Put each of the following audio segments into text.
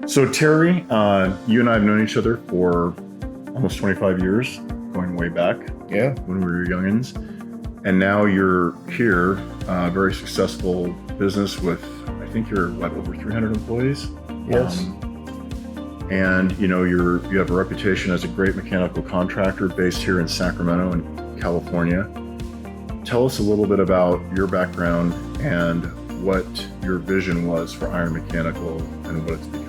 So Terry, you and I have known each other for almost 25 years, going way back. Yeah. When we were youngins. And now you're here, very successful business with, I think you're over 300 employees? Yes. And you have a reputation as a great mechanical contractor based here in Sacramento in California. Tell us a little bit about your background and what your vision was for Iron Mechanical and what it's become.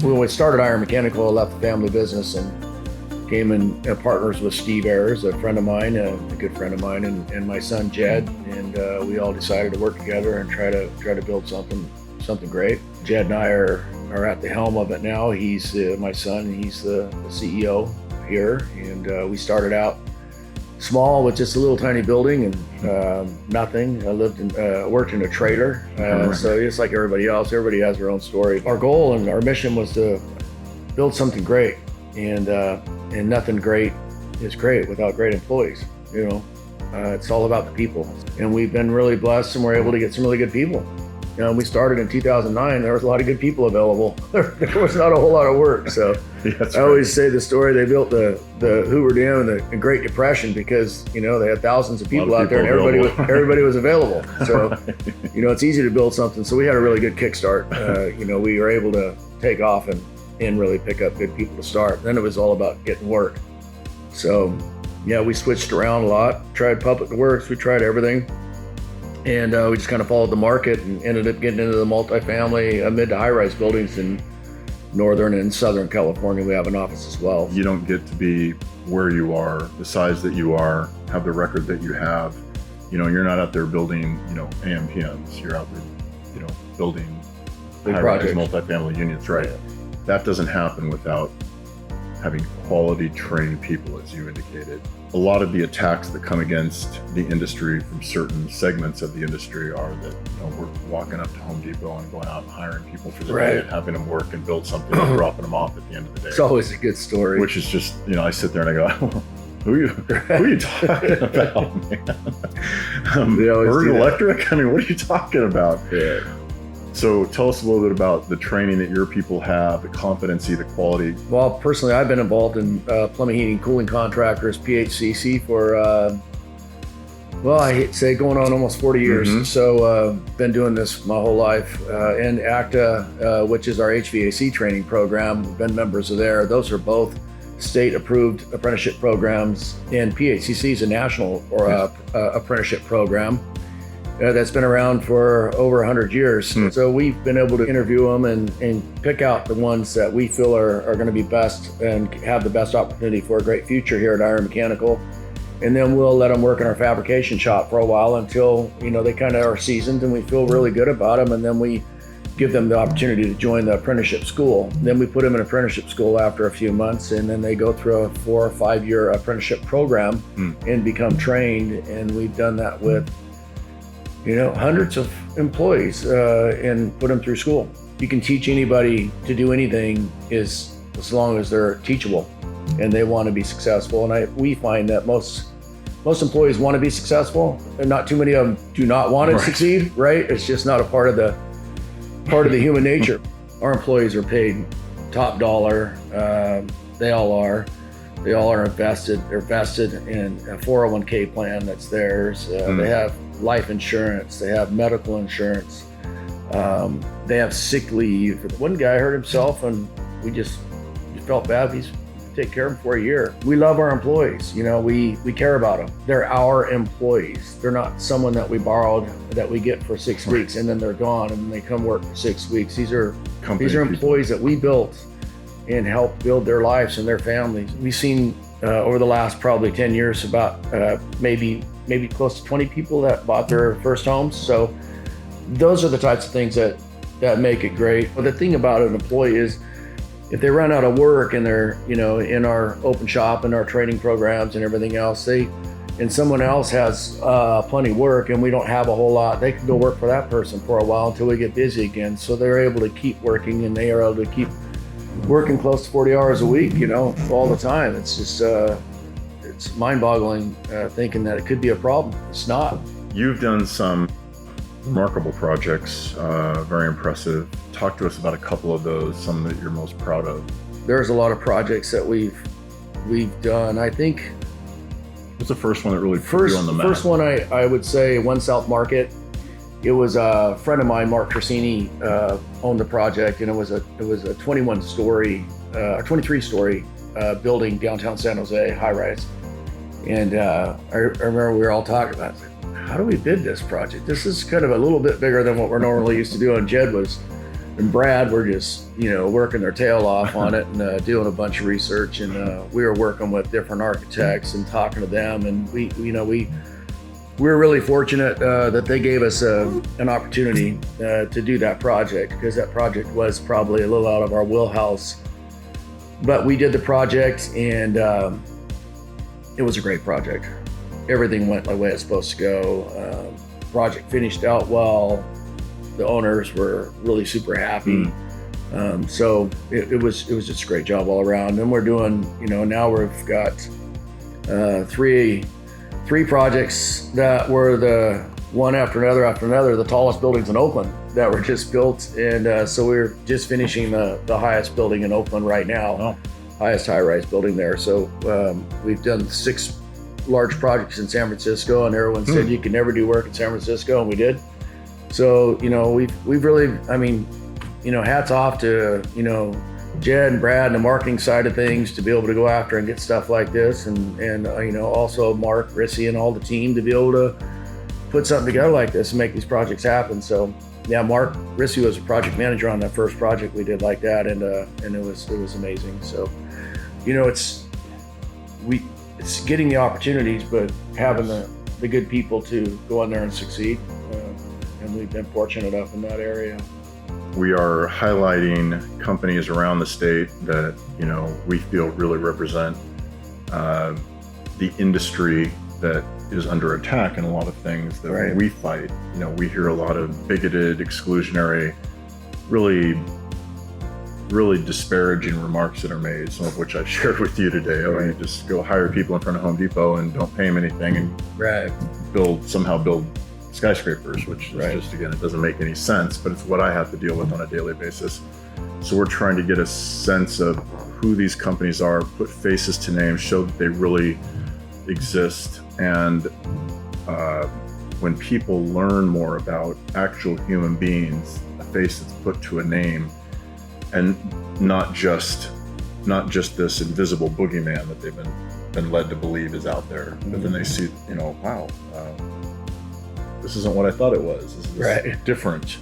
When we started Iron Mechanical, I left the family business and came in partners with Steve Ayers, a friend of mine, a good friend of mine, and my son Jed, and we all decided to work together and try to build something great. Jed and I are at the helm of it now. He's my son. He's the CEO here, and we started out small with just a little tiny building and nothing. I worked in a trailer, so just like everybody else, everybody has their own story. Our goal and our mission was to build something great, and nothing great is great without great employees. It's all about the people, and we've been really blessed, and we're able to get some really good people. We started in 2009. There was a lot of good people available. There was not a whole lot of work. So I always say the story. They built the Hoover Dam in the Great Depression because they had thousands of people out there, and everybody was available. So it's easy to build something. So we had a really good kickstart. We were able to take off and really pick up good people to start. Then it was all about getting work. So yeah, we switched around a lot. Tried public works. We tried everything. And we just kind of followed the market and ended up getting into the multifamily mid to high-rise buildings in Northern and Southern California. We have an office as well. You don't get to be where you are, the size that you are, have the record that you have. You're not out there building, AM PMs. You're out there, building high-rise multifamily units, right? Yeah. That doesn't happen without having quality trained people, as you indicated. A lot of the attacks that come against the industry from certain segments of the industry are that we're walking up to Home Depot and going out and hiring people for the day and having them work and build something and dropping them off at the end of the day. It's always a good story. Which is just, I sit there and I go, who are you talking about, man? Bird Electric? I mean, what are you talking about? Yeah. So tell us a little bit about the training that your people have, the competency, the quality. Well, personally, I've been involved in plumbing, heating, cooling contractors, PHCC for, I hate to say going on almost 40 years. Mm-hmm. So been doing this my whole life. And ACTA, which is our HVAC training program, we've been members of there. Those are both state-approved apprenticeship programs. And PHCC is a national apprenticeship program. That's been around for over 100 years. So we've been able to interview them and pick out the ones that we feel are going to be best and have the best opportunity for a great future here at Iron Mechanical. And then we'll let them work in our fabrication shop for a while until, they kind of are seasoned and we feel really good about them. And then we give them the opportunity to join the apprenticeship school. Then we put them in apprenticeship school after a few months, and then they go through a 4 or 5 year apprenticeship program and become trained. And we've done that with hundreds of employees and put them through school. You can teach anybody to do anything as long as they're teachable and they want to be successful. And we find that most employees want to be successful, and not too many of them do not want to succeed, right? It's just not a part of the human nature. Our employees are paid top dollar. They all are. They all are invested. They're vested in a 401k plan that's theirs. They have life insurance. They have medical insurance. They have sick leave. One guy hurt himself, and we felt bad. He's take care of them for a year. We love our employees. We care about them. They're our employees. They're not someone that we borrowed that we get for 6 weeks and then they're gone and then they come work for 6 weeks. These are employees that we built and helped build their lives and their families. We've seen over the last probably 10 years about maybe close to 20 people that bought their first homes. So those are the types of things that make it great. But the thing about an employee is if they run out of work and they're in our open shop and our training programs and everything else, and someone else has plenty of work and we don't have a whole lot, they can go work for that person for a while until we get busy again. So they're able to keep working and they are able to keep working close to 40 hours a week, all the time. It's just, it's mind-boggling thinking that it could be a problem. It's not. You've done some remarkable projects, very impressive. Talk to us about a couple of those, some that you're most proud of. There's a lot of projects that we've done. I think what's the first one that really put you on the map? First one, I would say One South Market. It was a friend of mine, Mark Trissini, owned the project, and it was a 23-story building downtown San Jose, high rise. And I remember we were all talking about it. How do we bid this project? This is kind of a little bit bigger than what we're normally used to doing. Jed and Brad were just, working their tail off on it and doing a bunch of research. And we were working with different architects and talking to them. And we were really fortunate that they gave us an opportunity to do that project, because that project was probably a little out of our wheelhouse. But we did the project, and it was a great project. Everything went the way it's supposed to go. Project finished out well. The owners were really super happy. So it was just a great job all around. And we're doing, now we've got three projects that were the one after another, the tallest buildings in Oakland that were just built. And so we're just finishing the highest building in Oakland right now, highest high-rise building there. So we've done 6 large projects in San Francisco, and everyone said you can never do work in San Francisco, and we did. So, we've really, hats off to, Jed and Brad and the marketing side of things to be able to go after and get stuff like this. And also Mark Risse and all the team to be able to put something together like this and make these projects happen. So yeah, Mark Risse was a project manager on that first project we did like that. And it was amazing. So, it's getting the opportunities, but having the good people to go in there and succeed. And we've been fortunate enough in that area. We are highlighting companies around the state that, we feel really represent the industry that is under attack in a lot of things that we fight. We hear a lot of bigoted, exclusionary, really disparaging remarks that are made, some of which I've shared with you today. You just go hire people in front of Home Depot and don't pay them anything and build skyscrapers, which is just, again, it doesn't make any sense, but it's what I have to deal with on a daily basis. So we're trying to get a sense of who these companies are, put faces to names, show that they really exist. And when people learn more about actual human beings, a face that's put to a name, and not just this invisible boogeyman that they've been led to believe is out there, but then they see, wow, this isn't what I thought it was. This is different.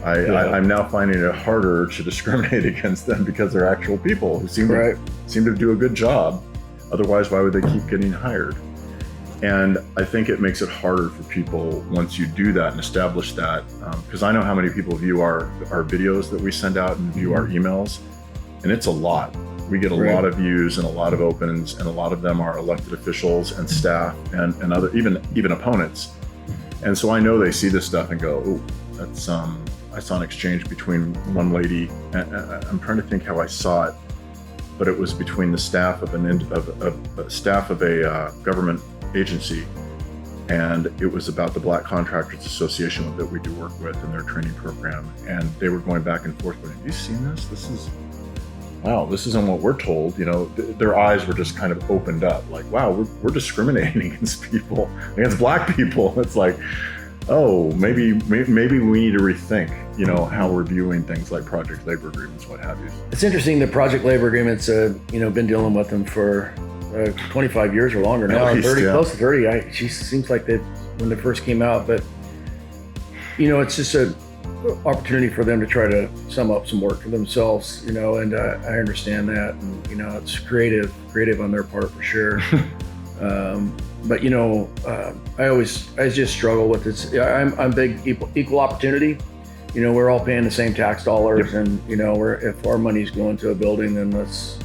I'm now finding it harder to discriminate against them because they're actual people who seem to do a good job. Otherwise, why would they keep getting hired? And I think it makes it harder for people once you do that and establish that, because I know how many people view our videos that we send out and view our emails, and it's a lot. We get a lot of views and a lot of opens, and a lot of them are elected officials and staff and other even opponents. And so I know they see this stuff and go, "Oh, that's I saw an exchange between one lady." I'm trying to think how I saw it, but it was between the staff of a government agency, and it was about the Black Contractors Association that we do work with in their training program. And they were going back and forth, going, "Have you seen this? This isn't what we're told." Their eyes were just kind of opened up, like, wow, we're discriminating against people, against Black people. It's like, oh, maybe we need to rethink, how we're viewing things like project labor agreements, what have you. It's interesting that project labor agreements, been dealing with them for 25 years or longer now, least, 30, close to 30. She seems like that when they first came out, but it's just a opportunity for them to try to sum up some work for themselves, and I understand that, and it's creative on their part for sure. But I just struggle with this. I'm big equal opportunity. We're all paying the same tax dollars, and if our money's going to a building, then let's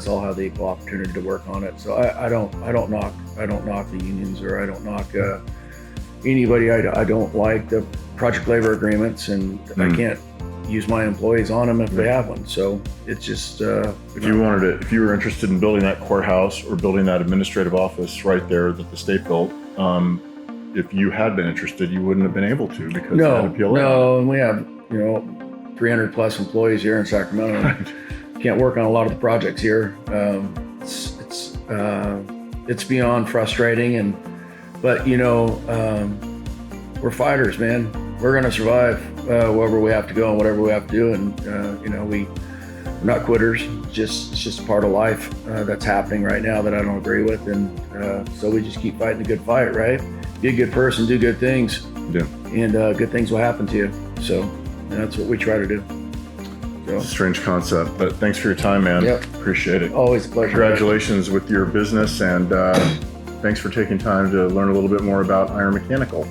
all have the equal opportunity to work on it. So I don't knock the unions, or I don't knock anybody. I don't like the project labor agreements, and I can't use my employees on them if they have one. So it's just if you were interested in building that courthouse or building that administrative office right there that the state built, if you had been interested, you wouldn't have been able to because No, of that PLA. no, and we have 300 plus employees here in Sacramento. Right. Can't work on a lot of the projects here. It's beyond frustrating, but we're fighters, man. We're gonna survive wherever we have to go and whatever we have to do, and we're not quitters. It's just a part of life that's happening right now that I don't agree with, and so we just keep fighting a good fight, right? Be a good person, do good things, Yeah. and good things will happen to you. So that's what we try to do. So, It's a strange concept, but thanks for your time, man. Yep. Appreciate it. always a pleasure. Congratulations with your business, and thanks for taking time to learn a little bit more about Iron Mechanical.